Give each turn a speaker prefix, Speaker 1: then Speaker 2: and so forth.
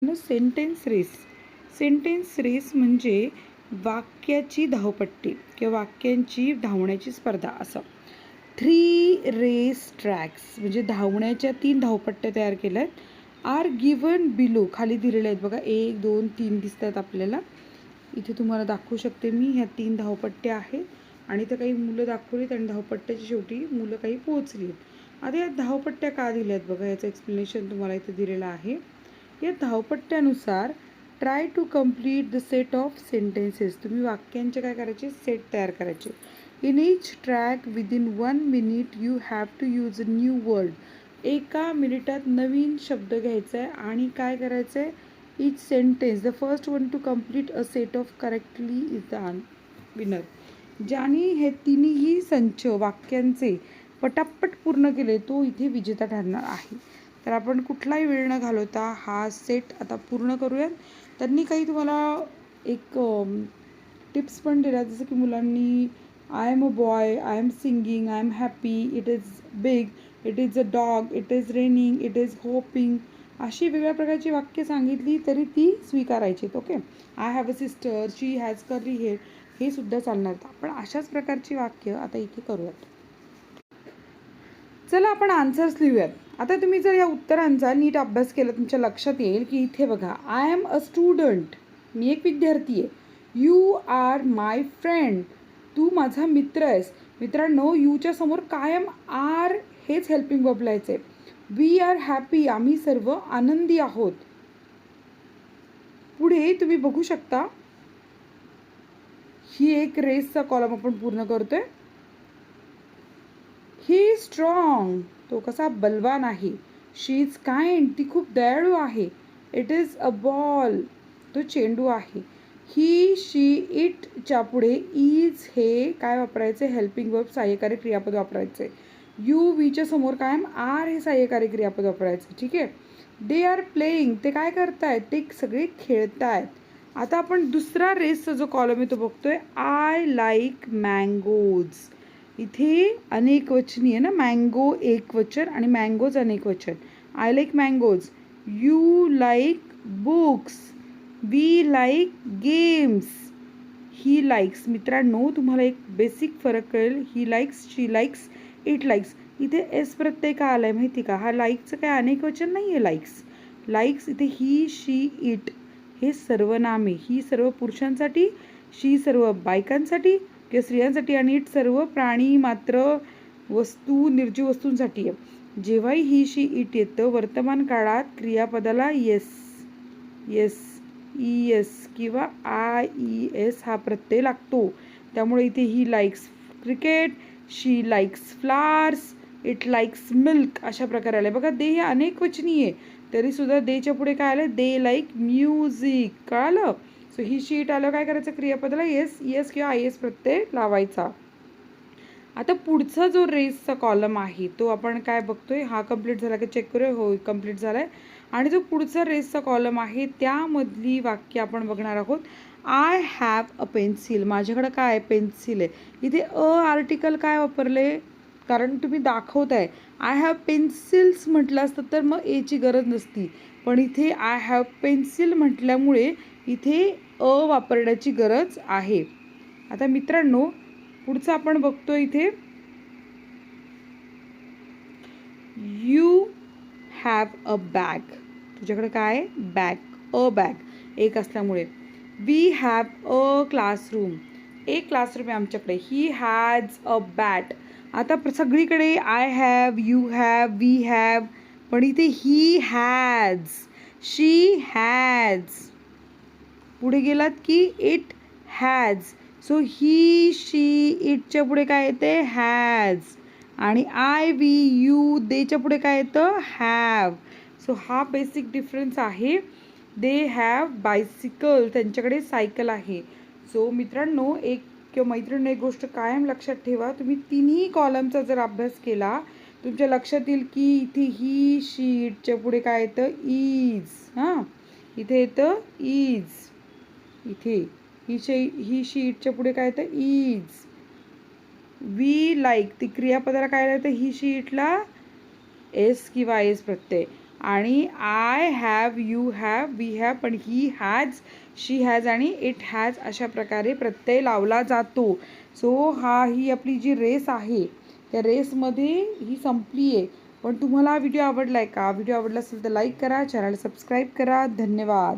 Speaker 1: Sentence race. Sentence race म्हणजे वाक्याची धावपट्टी किंवा वाक्यांची धावण्याची स्पर्धा असं. 3 रेस ट्रॅक्स म्हणजे धावण्याच्या 3 धावपट्ट्या तयार केल्या आहेत. आर गिवन बिलो खाली दिलेल्या आहेत बघा. 1 2 3 दिसतात आपल्याला. इथे तुम्हाला दाखवू शकते मी. ह्या 3 धावपट्ट्या आहेत आणि इथे काही मुलं दाखवलीत आणि धावपट्ट्याच्या शेवटी मुलं काही पोहोचली आहेत. आता या धावपट्ट्या का दिल्या आहेत बघा, याचं एक्सप्लेनेशन तुम्हाला इथे दिलेलं आहे. या धावपट्ट्यानुसार try to complete the set of sentences. तुम्ही वाक्यांचे काय करायचे, सेट तयार करायचे. In each track within 1 minute you have to use a new word. एका मिनिटात नवीन शब्द घ्यायचा आहे आणि काय करायचं आहे, each sentence the first one to complete a set of correctly is the winner. ज्याने हे तिन्ही संच वाक्यांचे पटापट पूर्ण केले तो इथे विजेता ठरणार आहे. तर आपण कुठलाही वेळ न घालवता हा सेट आता पूर्ण करूयात. त्यांनी काही तुम्हाला एक टिप्स पण दिल्या, जसं की मुलांनी I am a boy, I am singing, I am happy, it is big, it is a dog, it is raining, it is hoping, अशी वेगळ्या प्रकारची वाक्य सांगितली तरी ती स्वीकारायची. Okay. I have a sister, she has curly hair, हे सुद्धा चालणार. आपण अशाच प्रकारची वाक्य आता इथे करूयात. चला आपण आन्सर्स लिहूयात. आता तुम्ही जर या उत्तरांचा नीट अभ्यास केला तुमच्या लक्षात येईल की इथे बघा, आय एम अ स्टुडंट, मी एक विद्यार्थी आहे. यू आर माय फ्रेंड, तू माझा मित्र आहेस. मित्रांनो, यूच्या समोर कायम आर हेच हेल्पिंग वर्ब लिहायचे. वी आर हॅपी, आम्ही सर्व आनंदी आहोत. पुढे तुम्ही बघू शकता, ही एक रेसचा कॉलम आपण पूर्ण करतोय. ही इज स्ट्रॉंग, तो कसा बलवान आहे. शी इज काइंड, ती खूप दयाळू आहे. इट इज अ बॉल, तो चेंडू आहे. ही शी इटच्या पुढे इज हे काय वापरायचे, हेल्पिंग वर्ब सहाय्यकारी क्रियापद वापरायचे. यू वीच्या समोर कायम आर हे सहाय्यकारी क्रियापद वापरायचे. ठीक आहे. दे आर प्लेइंग, ते काय करतायत, ते सगळे खेळतायत. आता आपण दुसरा रेसचा जो कॉलम आहे तो बघतोय. आय लाईक मँगोज, इथे अनेक वचनी आहे ना, मँगो एक वचन आणि मँगोज अनेक वचन. I like mangoes. You like books, we like games, he likes. मित्रांनो, तुम्हाला एक बेसिक फरक कळेल. He likes, she likes, it likes. इथे एस प्रत्यय का आलाय माहिती का? हा लाईकचं काय अनेक वचन नाही आहे. लाईक्स लाईक्स इथे ही शी इट हे सर्वनाम आहे. ही सर्व पुरुषांसाठी, शी सर्व बायकांसाठी किंवा स्त्रियांसाठी आणि इट सर्व प्राणी, मात्र, वस्तू, निर्जीव वस्तूंसाठी आहे. जेव्हाही ही शी इट येतं वर्तमान काळात क्रियापदाला येस, येस, ई एस किंवा आय ई एस हा प्रत्यय लागतो. त्यामुळे इथे he likes cricket, she likes flowers, it likes milk अशा प्रकारे आले. बघा, दे हे अनेक वचनी आहे तरी सुद्धा देच्या पुढे काय आलं, दे लाईक म्युझिक. कळालं? सो ही शीट आलं, काय करायचं, क्रियापदाला येस, येस किंवा आय एस प्रत्यय लावायचा. आता पुढचा जो रेसचा कॉलम आहे तो आपण काय बघतोय, हा कंप्लीट झाला का चेक करूया. हो, कंप्लीट झालाय. आणि जो पुढचा रेसचा कॉलम आहे त्यामधली वाक्य आपण बघणार आहोत. आय हॅव अ पेन्सिल, माझ्याकडे काय पेन्सिल आहे. इथे अ आर्टिकल काय वापरले, कारण तुम्ही दाखवताय. आय हॅव पेन्सिल्स म्हटलं असतं तर मग एची गरज नसती, पण इथे आय हॅव पेन्सिल म्हटल्यामुळे इथे अ वापरण्याची गरज आहे. आता मित्रांनो, पुढचं आपण बघतो इथे. यू हॅव अ बॅग, तुझ्याकडे काय, बॅग, अ बॅग एक असल्यामुळे. वी हॅव अ क्लासरूम, एक क्लासरूम आहे आमच्याकडे. He has a bat. आता सगळीकडे I have, you have, we have, पण इथे ही हॅज, शी हॅज. पुढे गेलात की it has. So he she इटच्या पुढे काय येते, हॅज. आणि आय वी यू देच्या पुढे काय येतं, हॅव. सो हा बेसिक डिफरन्स आहे. दे हॅव बायसिकल, त्यांच्याकडे सायकल आहे. सो मित्रांनो, एक किंवा मैत्रिणी एक गोष्ट कायम लक्षात ठेवा, तुम्ही तिन्ही कॉलमचा जर अभ्यास केला तुमच्या लक्षात येईल की इथे ही शीटच्या पुढे काय येतं, इज. हां, इथे येतं इज. इथे ही शीटच्या पुढे काय येतं, इज. वी लाईक, ती क्रियापदाला काय येतं, ही शीटला एस किंवा एस प्रत्यय. आणि I have, you have, we have, पण ही हॅज, शी हॅज आणि इट हॅज अशा प्रकारे प्रत्यय लावला जातो. सो ही आपली जी रेस आहे त्या रेसमध्ये ही संपली आहे. पण तुम्हाला हा व्हिडिओ आवडला आहे का? व्हिडिओ आवडला असेल तर लाईक करा, चॅनल सबस्क्राईब करा. धन्यवाद.